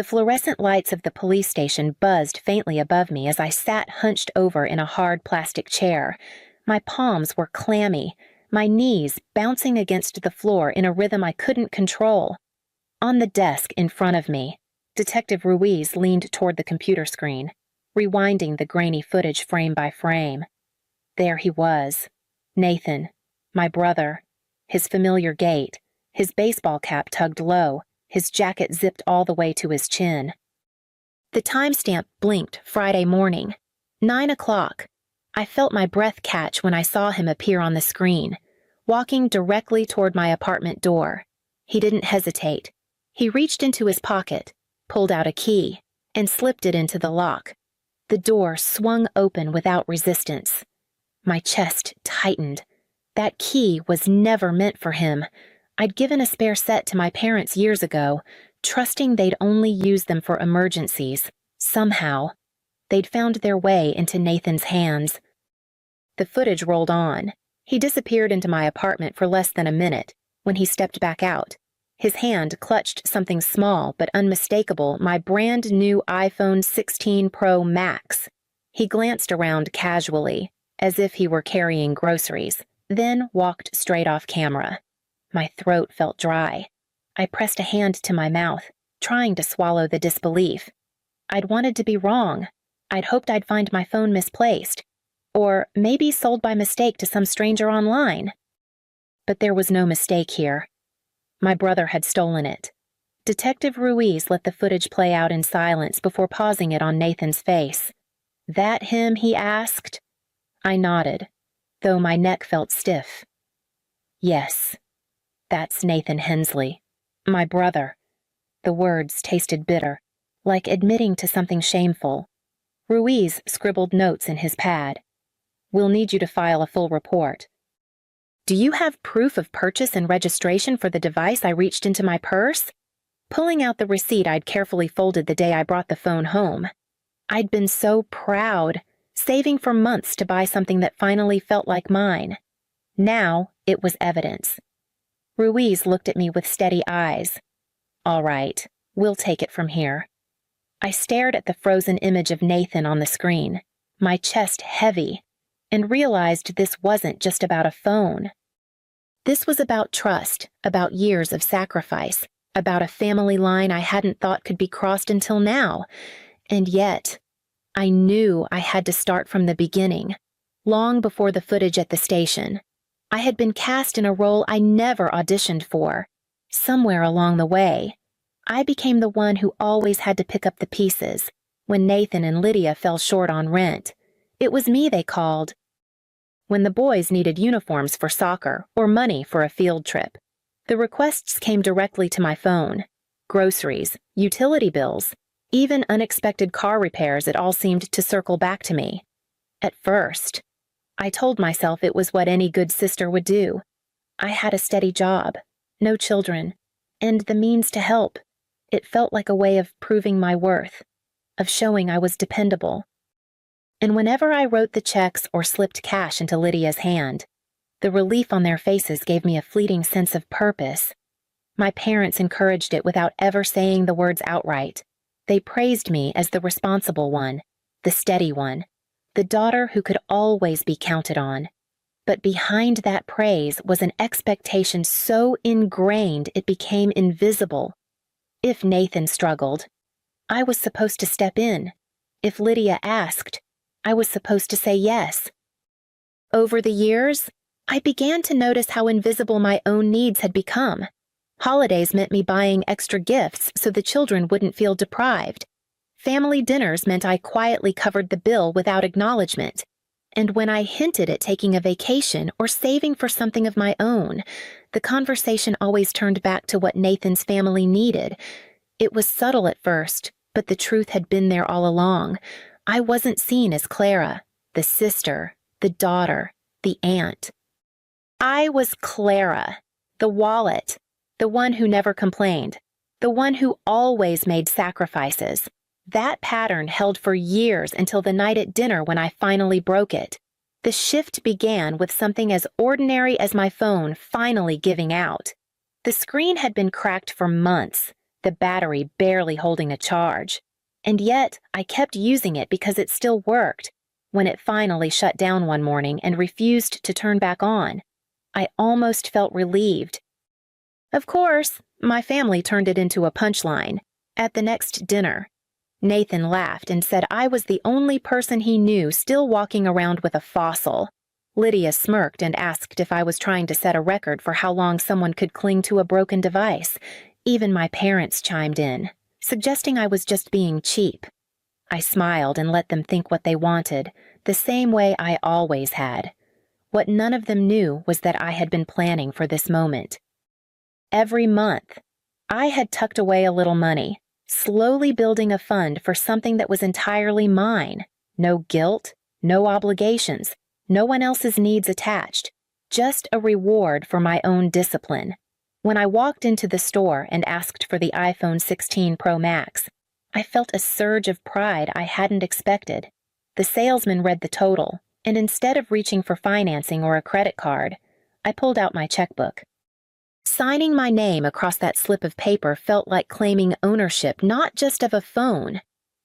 The fluorescent lights of the police station buzzed faintly above me as I sat hunched over in a hard plastic chair. My palms were clammy, my knees bouncing against the floor in a rhythm I couldn't control. On the desk in front of me, Detective Ruiz leaned toward the computer screen, rewinding the grainy footage frame by frame. There he was, Nathan, my brother, his familiar gait, his baseball cap tugged low, his jacket zipped all the way to his chin. The timestamp blinked Friday morning, 9 o'clock. I felt my breath catch when I saw him appear on the screen, walking directly toward my apartment door. He didn't hesitate. He reached into his pocket, pulled out a key, and slipped it into the lock. The door swung open without resistance. My chest tightened. That key was never meant for him. I'd given a spare set to my parents years ago, trusting they'd only use them for emergencies. Somehow, they'd found their way into Nathan's hands. The footage rolled on. He disappeared into my apartment for less than a minute. When he stepped back out, his hand clutched something small but unmistakable, my brand new iPhone 16 Pro Max. He glanced around casually, as if he were carrying groceries, then walked straight off camera. My throat felt dry. I pressed a hand to my mouth, trying to swallow the disbelief. I'd wanted to be wrong. I'd hoped I'd find my phone misplaced, or maybe sold by mistake to some stranger online. But there was no mistake here. My brother had stolen it. Detective Ruiz let the footage play out in silence before pausing it on Nathan's face. "That him?" he asked. I nodded, though my neck felt stiff. "Yes, that's Nathan Hensley, my brother." The words tasted bitter, like admitting to something shameful. Ruiz scribbled notes in his pad. "We'll need you to file a full report." "Do you have proof of purchase and registration for the device I reached into my purse?" Pulling out the receipt I'd carefully folded the day I brought the phone home. I'd been so proud, saving for months to buy something that finally felt like mine. Now it was evidence. Ruiz looked at me with steady eyes. "All right, we'll take it from here." I stared at the frozen image of Nathan on the screen, my chest heavy, and realized this wasn't just about a phone. This was about trust, about years of sacrifice, about a family line I hadn't thought could be crossed until now. And yet, I knew I had to start from the beginning, long before the footage at the station. I had been cast in a role I never auditioned for. Somewhere along the way, I became the one who always had to pick up the pieces. When Nathan and Lydia fell short on rent, it was me they called. When the boys needed uniforms for soccer or money for a field trip, the requests came directly to my phone. Groceries, utility bills, even unexpected car repairs, it all seemed to circle back to me. At first, I told myself it was what any good sister would do. I had a steady job, no children, and the means to help. It felt like a way of proving my worth, of showing I was dependable. And whenever I wrote the checks or slipped cash into Lydia's hand, the relief on their faces gave me a fleeting sense of purpose. My parents encouraged it without ever saying the words outright. They praised me as the responsible one, the steady one, the daughter who could always be counted on. But behind that praise was an expectation so ingrained it became invisible. If Nathan struggled, I was supposed to step in. If Lydia asked, I was supposed to say yes. Over the years, I began to notice how invisible my own needs had become. Holidays meant me buying extra gifts so the children wouldn't feel deprived. Family dinners meant I quietly covered the bill without acknowledgement. And when I hinted at taking a vacation or saving for something of my own, the conversation always turned back to what Nathan's family needed. It was subtle at first, but the truth had been there all along. I wasn't seen as Clara, the sister, the daughter, the aunt. I was Clara, the wallet, the one who never complained, the one who always made sacrifices. That pattern held for years until the night at dinner when I finally broke it. The shift began with something as ordinary as my phone finally giving out. The screen had been cracked for months, the battery barely holding a charge. And yet, I kept using it because it still worked. When it finally shut down one morning and refused to turn back on, I almost felt relieved. Of course, my family turned it into a punchline. At the next dinner, Nathan laughed and said I was the only person he knew still walking around with a fossil. Lydia smirked and asked if I was trying to set a record for how long someone could cling to a broken device. Even my parents chimed in, suggesting I was just being cheap. I smiled and let them think what they wanted, the same way I always had. What none of them knew was that I had been planning for this moment. Every month, I had tucked away a little money, slowly building a fund for something that was entirely mine. No guilt, no obligations, no one else's needs attached, just a reward for my own discipline. When I walked into the store and asked for the iPhone 16 Pro Max, I felt a surge of pride I hadn't expected. The salesman read the total, and instead of reaching for financing or a credit card, I pulled out my checkbook. Signing my name across that slip of paper felt like claiming ownership not just of a phone,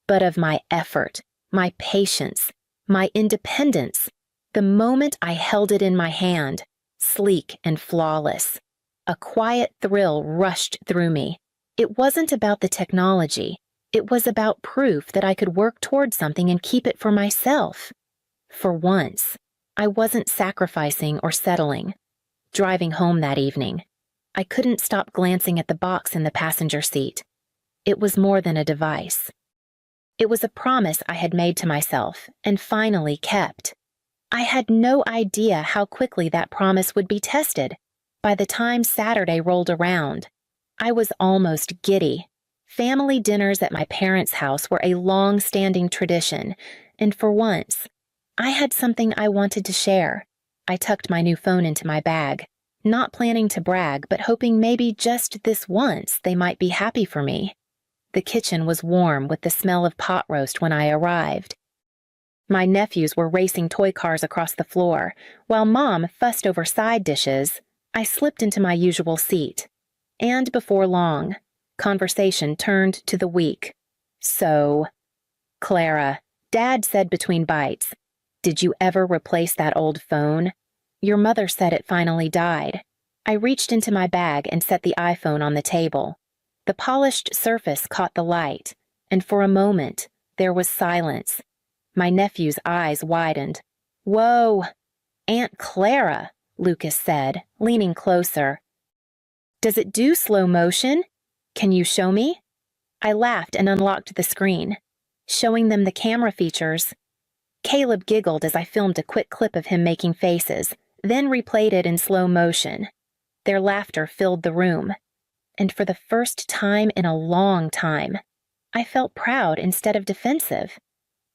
but of my effort, my patience, my independence. The moment I held it in my hand, sleek and flawless, a quiet thrill rushed through me. It wasn't about the technology. It was about proof that I could work toward something and keep it for myself. For once, I wasn't sacrificing or settling. Driving home that evening, I couldn't stop glancing at the box in the passenger seat. It was more than a device. It was a promise I had made to myself and finally kept. I had no idea how quickly that promise would be tested. By the time Saturday rolled around, I was almost giddy. Family dinners at my parents' house were a long-standing tradition, and for once, I had something I wanted to share. I tucked my new phone into my bag, not planning to brag, but hoping maybe just this once they might be happy for me. The kitchen was warm with the smell of pot roast when I arrived. My nephews were racing toy cars across the floor. While Mom fussed over side dishes, I slipped into my usual seat. And before long, conversation turned to the week. So, Clara, Dad said between bites, "Did you ever replace that old phone? Your mother said it finally died." I reached into my bag and set the iPhone on the table. The polished surface caught the light, and for a moment, there was silence. My nephew's eyes widened. "Whoa, Aunt Clara," Lucas said, leaning closer. "Does it do slow motion? Can you show me?" I laughed and unlocked the screen, showing them the camera features. Caleb giggled as I filmed a quick clip of him making faces, then replayed it in slow motion. Their laughter filled the room, and for the first time in a long time, I felt proud instead of defensive.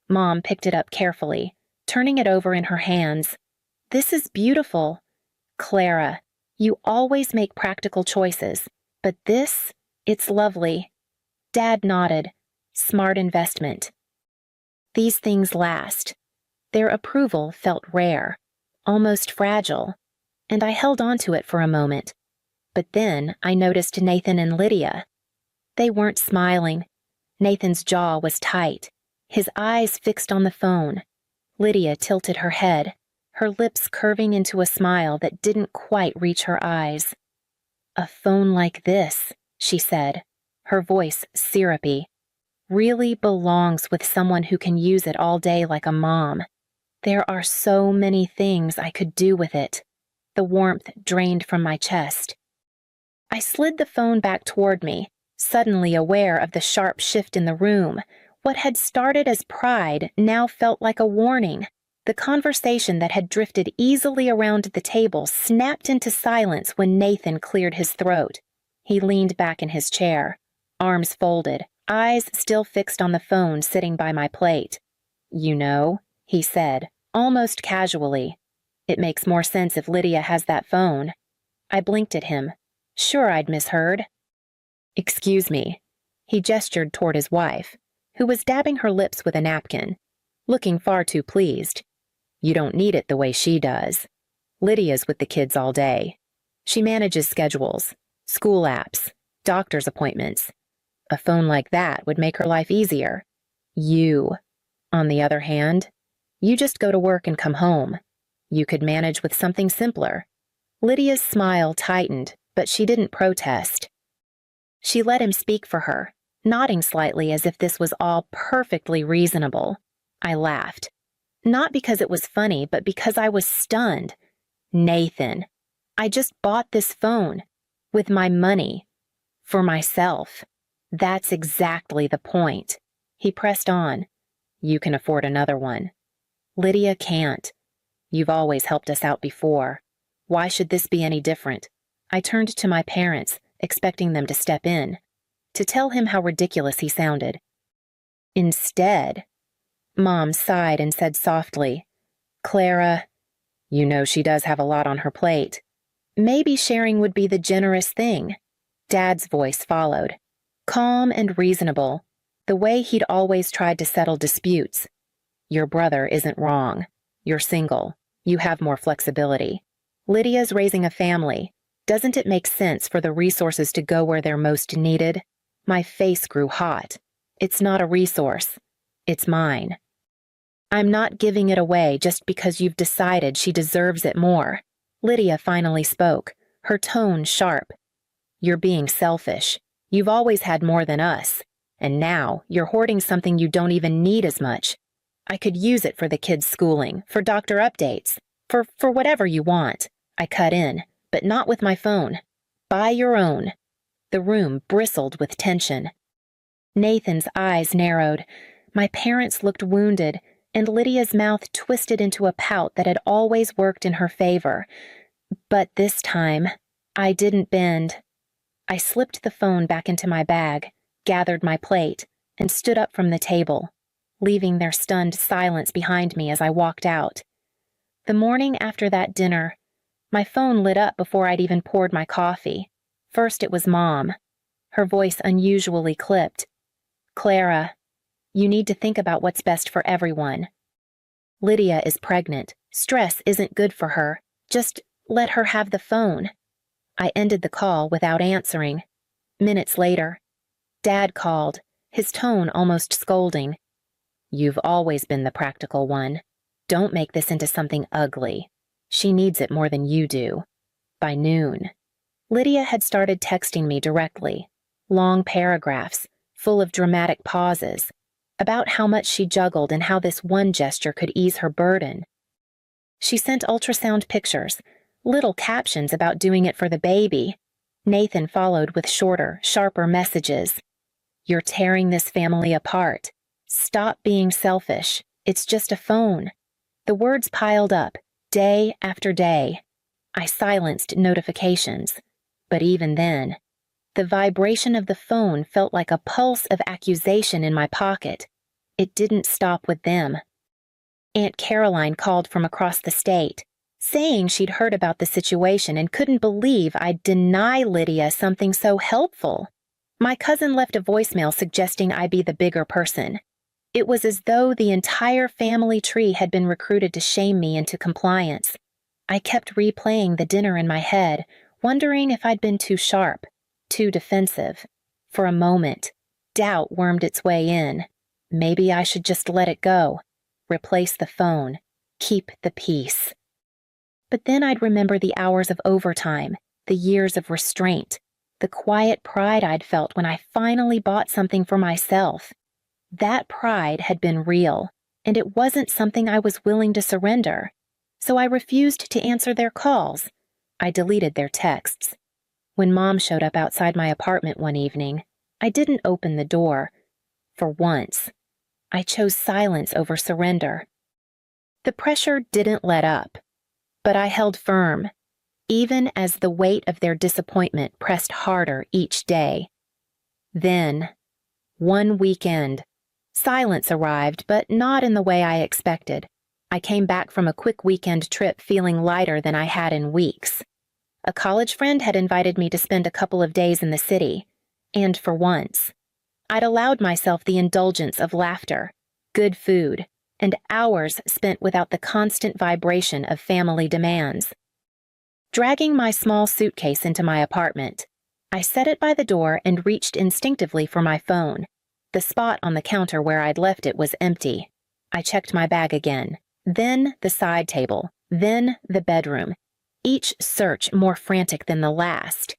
Mom picked it up carefully, turning it over in her hands. "This is beautiful. Clara, you always make practical choices, but this, it's lovely." Dad nodded. "Smart investment." These things last. Their approval felt rare, almost fragile, and I held on to it for a moment. But then I noticed Nathan and Lydia. They weren't smiling. Nathan's jaw was tight, his eyes fixed on the phone. Lydia tilted her head, her lips curving into a smile that didn't quite reach her eyes. "A phone like this," she said, her voice syrupy, "really belongs with someone who can use it all day like a mom. There are so many things I could do with it." The warmth drained from my chest. I slid the phone back toward me, suddenly aware of the sharp shift in the room. What had started as pride now felt like a warning. The conversation that had drifted easily around the table snapped into silence when Nathan cleared his throat. He leaned back in his chair, arms folded, eyes still fixed on the phone sitting by my plate. "You know," he said, almost casually, "it makes more sense if Lydia has that phone." I blinked at him. Sure, I'd misheard. "Excuse me." He gestured toward his wife, who was dabbing her lips with a napkin, looking far too pleased. "You don't need it the way she does. Lydia's with the kids all day. She manages schedules, school apps, doctor's appointments. A phone like that would make her life easier. You, on the other hand, you just go to work and come home. You could manage with something simpler. Lydia's smile tightened, but she didn't protest. She let him speak for her, nodding slightly as if this was all perfectly reasonable. I laughed. Not because it was funny, but because I was stunned. Nathan, I just bought this phone. With my money. For myself. That's exactly the point. He pressed on. You can afford another one. Lydia can't. You've always helped us out before. Why should this be any different? I turned to my parents, expecting them to step in, to tell him how ridiculous he sounded. Instead, Mom sighed and said softly, Clara, you know she does have a lot on her plate. Maybe sharing would be the generous thing. Dad's voice followed, calm and reasonable, the way he'd always tried to settle disputes. Your brother isn't wrong. You're single. You have more flexibility. Lydia's raising a family. Doesn't it make sense for the resources to go where they're most needed? My face grew hot. It's not a resource. It's mine. I'm not giving it away just because you've decided she deserves it more. Lydia finally spoke, her tone sharp. You're being selfish. You've always had more than us. And now you're hoarding something you don't even need as much. I could use it for the kids' schooling, for doctor updates, for whatever you want. I cut in, but not with my phone. Buy your own. The room bristled with tension. Nathan's eyes narrowed. My parents looked wounded, and Lydia's mouth twisted into a pout that had always worked in her favor. But this time, I didn't bend. I slipped the phone back into my bag, gathered my plate, and stood up from the table, leaving their stunned silence behind me as I walked out. The morning after that dinner, my phone lit up before I'd even poured my coffee. First it was Mom, her voice unusually clipped. Clara, you need to think about what's best for everyone. Lydia is pregnant. Stress isn't good for her. Just let her have the phone. I ended the call without answering. Minutes later, Dad called, his tone almost scolding. You've always been the practical one. Don't make this into something ugly. She needs it more than you do. By noon, Lydia had started texting me directly, long paragraphs, full of dramatic pauses, about how much she juggled and how this one gesture could ease her burden. She sent ultrasound pictures, little captions about doing it for the baby. Nathan followed with shorter, sharper messages. You're tearing this family apart. Stop being selfish. It's just a phone. The words piled up, day after day. I silenced notifications. But even then, the vibration of the phone felt like a pulse of accusation in my pocket. It didn't stop with them. Aunt Caroline called from across the state, saying she'd heard about the situation and couldn't believe I'd deny Lydia something so helpful. My cousin left a voicemail suggesting I be the bigger person. It was as though the entire family tree had been recruited to shame me into compliance. I kept replaying the dinner in my head, wondering if I'd been too sharp, too defensive. For a moment, doubt wormed its way in. Maybe I should just let it go, replace the phone, keep the peace. But then I'd remember the hours of overtime, the years of restraint, the quiet pride I'd felt when I finally bought something for myself. That pride had been real, and it wasn't something I was willing to surrender. So I refused to answer their calls. I deleted their texts. When Mom showed up outside my apartment one evening, I didn't open the door. For once, I chose silence over surrender. The pressure didn't let up, but I held firm, even as the weight of their disappointment pressed harder each day. Then, one weekend, silence arrived, but not in the way I expected. I came back from a quick weekend trip feeling lighter than I had in weeks. A college friend had invited me to spend a couple of days in the city, and for once, I'd allowed myself the indulgence of laughter, good food, and hours spent without the constant vibration of family demands. Dragging my small suitcase into my apartment, I set it by the door and reached instinctively for my phone. The spot on the counter where I'd left it was empty. I checked my bag again, then the side table, then the bedroom, each search more frantic than the last.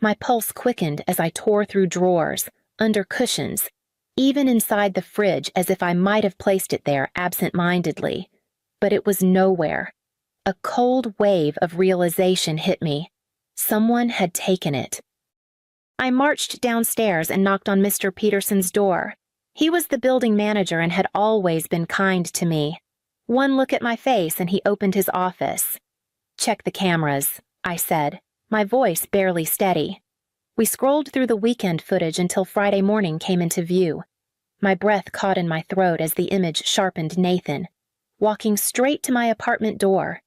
My pulse quickened as I tore through drawers, under cushions, even inside the fridge as if I might have placed it there absent-mindedly. But it was nowhere. A cold wave of realization hit me. Someone had taken it. I marched downstairs and knocked on Mr. Peterson's door. He was the building manager and had always been kind to me. One look at my face and he opened his office. "Check the cameras," I said, my voice barely steady. We scrolled through the weekend footage until Friday morning came into view. My breath caught in my throat as the image sharpened Nathan, walking straight to my apartment door.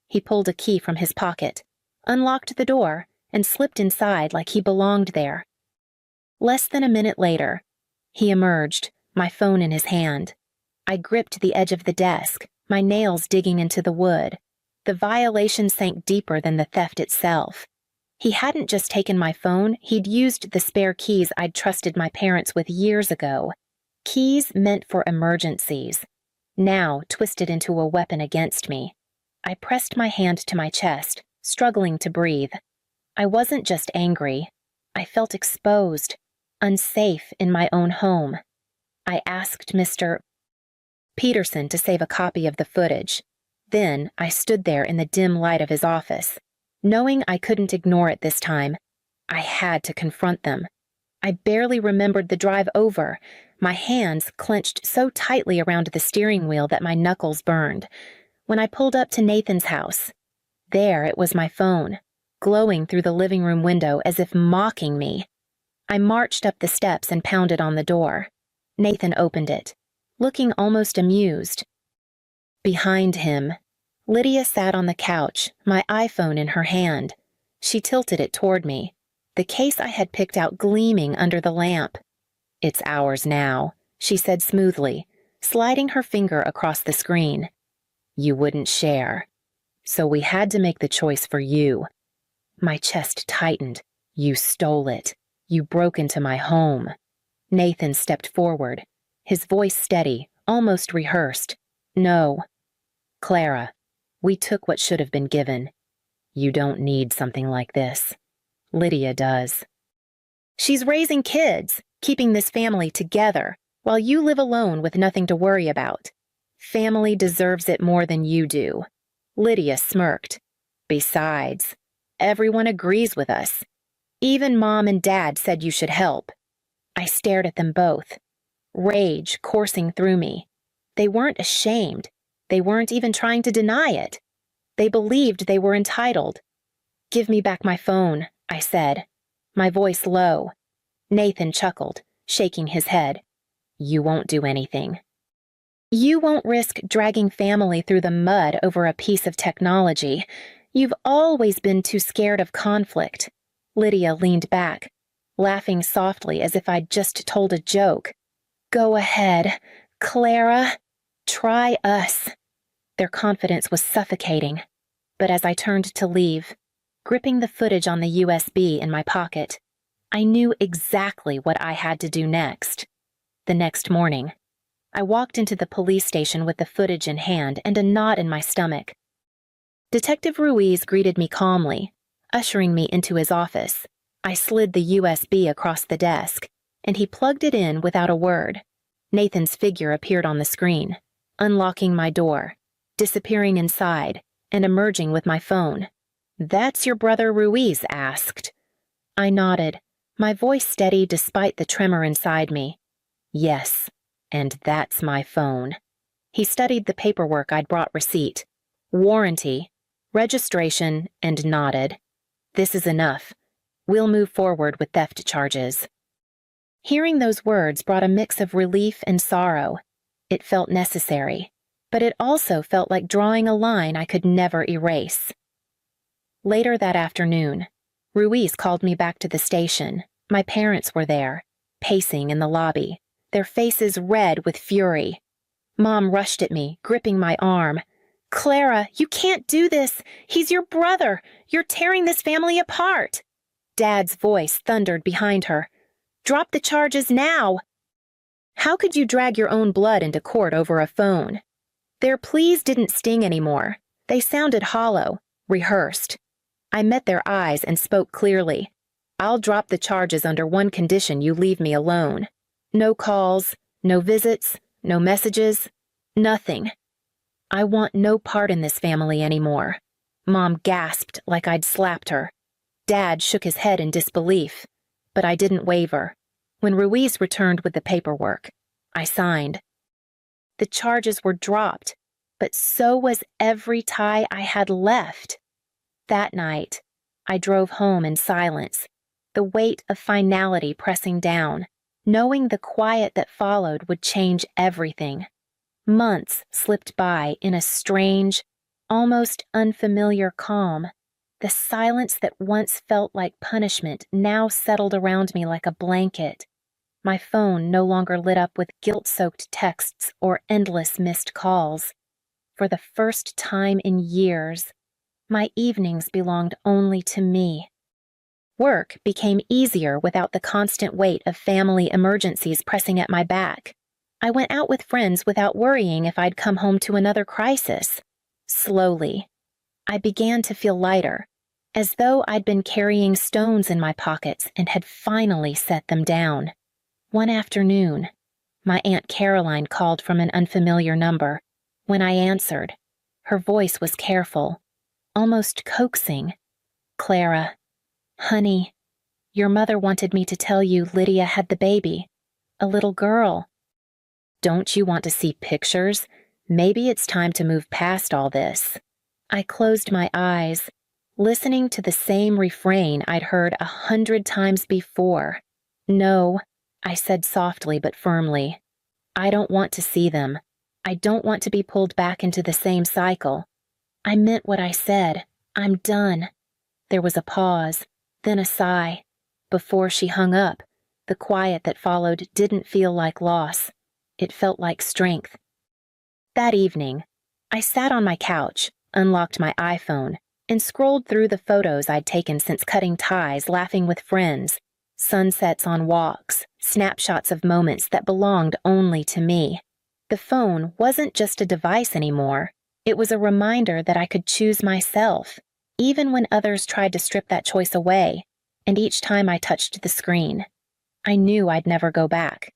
He pulled a key from his pocket, unlocked the door, and slipped inside like he belonged there. Less than a minute later, he emerged, my phone in his hand. I gripped the edge of the desk, my nails digging into the wood. The violation sank deeper than the theft itself. He hadn't just taken my phone, he'd used the spare keys I'd trusted my parents with years ago. Keys meant for emergencies, now twisted into a weapon against me. I pressed my hand to my chest, struggling to breathe. I wasn't just angry. I felt exposed, unsafe in my own home. I asked Mr. Peterson to save a copy of the footage. Then I stood there in the dim light of his office. Knowing I couldn't ignore it this time, I had to confront them. I barely remembered the drive over, my hands clenched so tightly around the steering wheel that my knuckles burned. When I pulled up to Nathan's house, there it was my phone, glowing through the living room window as if mocking me. I marched up the steps and pounded on the door. Nathan opened it, looking almost amused. Behind him, Lydia sat on the couch, my iPhone in her hand. She tilted it toward me, the case I had picked out gleaming under the lamp. "It's ours now," she said smoothly, sliding her finger across the screen. "You wouldn't share. So we had to make the choice for you." My chest tightened. "You stole it. You broke into my home." Nathan stepped forward, his voice steady, almost rehearsed. "No. Clara, we took what should have been given. You don't need something like this. Lydia does. She's raising kids, keeping this family together, while you live alone with nothing to worry about. Family deserves it more than you do." Lydia smirked. "Besides, everyone agrees with us. Even Mom and Dad said you should help." I stared at them both, rage coursing through me. They weren't ashamed. They weren't even trying to deny it. They believed they were entitled. "Give me back my phone," I said, my voice low. Nathan chuckled, shaking his head. "You won't do anything. You won't risk dragging family through the mud over a piece of technology. You've always been too scared of conflict." Lydia leaned back, laughing softly as if I'd just told a joke. "Go ahead, Clara. Try us." Their confidence was suffocating, but as I turned to leave, gripping the footage on the USB in my pocket, I knew exactly what I had to do next. The next morning, I walked into the police station with the footage in hand and a knot in my stomach. Detective Ruiz greeted me calmly, ushering me into his office. I slid the USB across the desk, and he plugged it in without a word. Nathan's figure appeared on the screen, unlocking my door, disappearing inside, and emerging with my phone. "That's your brother Ruiz asked." I nodded, my voice steady despite the tremor inside me. "Yes, and that's my phone." He studied the paperwork I'd brought receipt, warranty, registration, and nodded. "This is enough. We'll move forward with theft charges." Hearing those words brought a mix of relief and sorrow. It felt necessary, but it also felt like drawing a line I could never erase. Later that afternoon, Ruiz called me back to the station. My parents were there, pacing in the lobby, their faces red with fury. Mom rushed at me, gripping my arm. "Clara, you can't do this. He's your brother. You're tearing this family apart." Dad's voice thundered behind her. "Drop the charges now!" How could you drag your own blood into court over a phone? Their pleas didn't sting anymore. They sounded hollow, rehearsed. I met their eyes and spoke clearly. "I'll drop the charges under one condition: you leave me alone. No calls, no visits, no messages, nothing. I want no part in this family anymore." Mom gasped like I'd slapped her. Dad shook his head in disbelief, but I didn't waver. When Ruiz returned with the paperwork, I signed. The charges were dropped, but so was every tie I had left. That night, I drove home in silence, the weight of finality pressing down, knowing the quiet that followed would change everything. Months slipped by in a strange, almost unfamiliar calm. The silence that once felt like punishment now settled around me like a blanket. My phone no longer lit up with guilt-soaked texts or endless missed calls. For the first time in years, my evenings belonged only to me. Work became easier without the constant weight of family emergencies pressing at my back. I went out with friends without worrying if I'd come home to another crisis. Slowly, I began to feel lighter, as though I'd been carrying stones in my pockets and had finally set them down. One afternoon, my Aunt Caroline called from an unfamiliar number. When I answered, her voice was careful, almost coaxing. "Clara, honey, your mother wanted me to tell you Lydia had the baby, a little girl. Don't you want to see pictures? Maybe it's time to move past all this." I closed my eyes, listening to the same refrain I'd heard 100 times before. "No," I said softly but firmly. "I don't want to see them. I don't want to be pulled back into the same cycle. I meant what I said. I'm done." There was a pause, then a sigh. Before she hung up, the quiet that followed didn't feel like loss. It felt like strength. That evening, I sat on my couch, unlocked my iPhone, and scrolled through the photos I'd taken since cutting ties, laughing with friends, sunsets on walks, snapshots of moments that belonged only to me. The phone wasn't just a device anymore. It was a reminder that I could choose myself, even when others tried to strip that choice away, and each time I touched the screen, I knew I'd never go back.